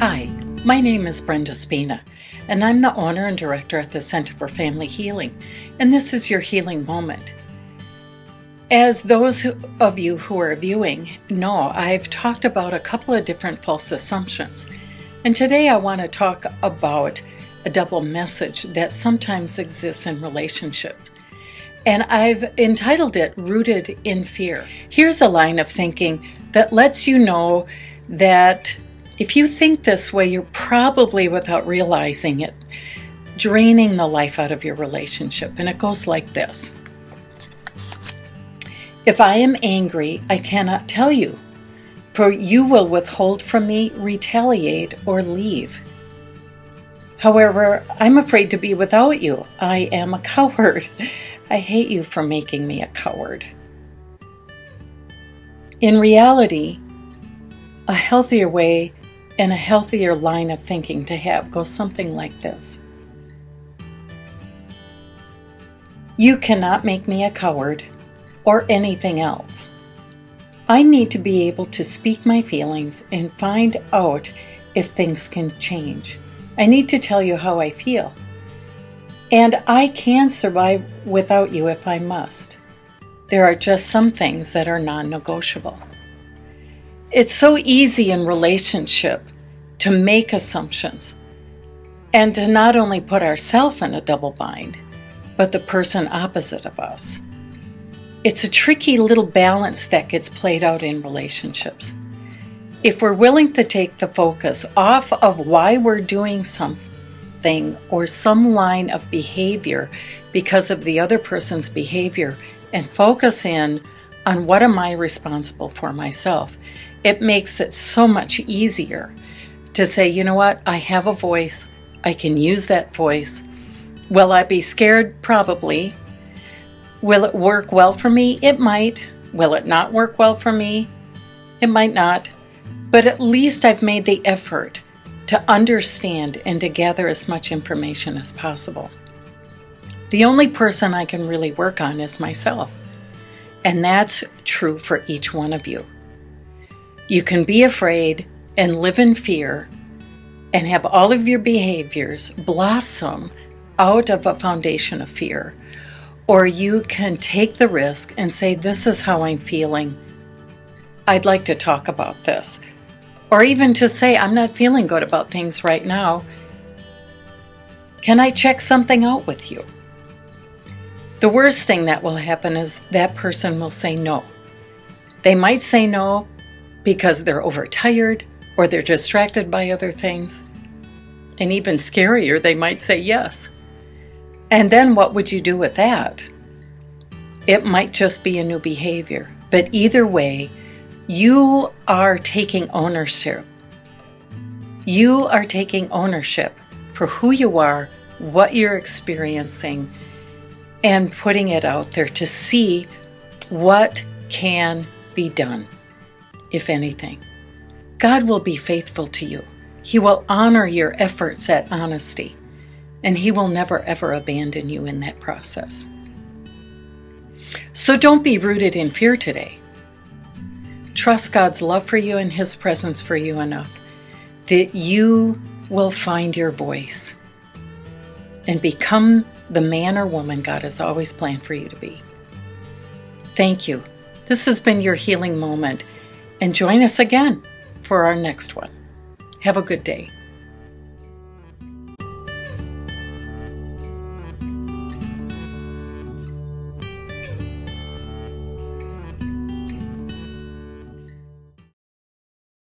Hi, my name is Brenda Spina, and I'm the owner and director at the Center for Family Healing, and this is your healing moment. As those of you who are viewing know, I've talked about a couple of different false assumptions, and today I want to talk about a double message that sometimes exists in relationships. And I've entitled it Rooted in Fear. Here's a line of thinking that lets you know that if you think this way, you're probably, without realizing it, draining the life out of your relationship. And it goes like this. If I am angry, I cannot tell you, for you will withhold from me, retaliate, or leave. However, I'm afraid to be without you. I am a coward. I hate you for making me a coward. In reality, a healthier way and a healthier line of thinking to have goes something like this. You cannot make me a coward or anything else. I need to be able to speak my feelings and find out if things can change. I need to tell you how I feel. And I can survive without you if I must. There are just some things that are non-negotiable. It's so easy in relationship to make assumptions and to not only put ourselves in a double bind, but the person opposite of us. It's a tricky little balance that gets played out in relationships. If we're willing to take the focus off of why we're doing something or some line of behavior because of the other person's behavior and focus in on what am I responsible for myself, it makes it so much easier to say, you know what, I have a voice, I can use that voice. Will I be scared? Probably. Will it work well for me? It might. Will it not work well for me? It might not. But at least I've made the effort to understand and to gather as much information as possible. The only person I can really work on is myself. And that's true for each one of you. You can be afraid and live in fear and have all of your behaviors blossom out of a foundation of fear. Or you can take the risk and say, this is how I'm feeling. I'd like to talk about this. Or even to say, I'm not feeling good about things right now. Can I check something out with you? The worst thing that will happen is that person will say no. They might say no because they're overtired or they're distracted by other things. And even scarier, they might say yes. And then what would you do with that? It might just be a new behavior. But either way, you are taking ownership. You are taking ownership for who you are, what you're experiencing, and putting it out there to see what can be done, if anything. God will be faithful to you. He will honor your efforts at honesty, and He will never ever abandon you in that process. So don't be rooted in fear today. Trust God's love for you and His presence for you enough that you will find your voice and become the man or woman God has always planned for you to be. Thank you. This has been your healing moment, and join us again for our next one. Have a good day.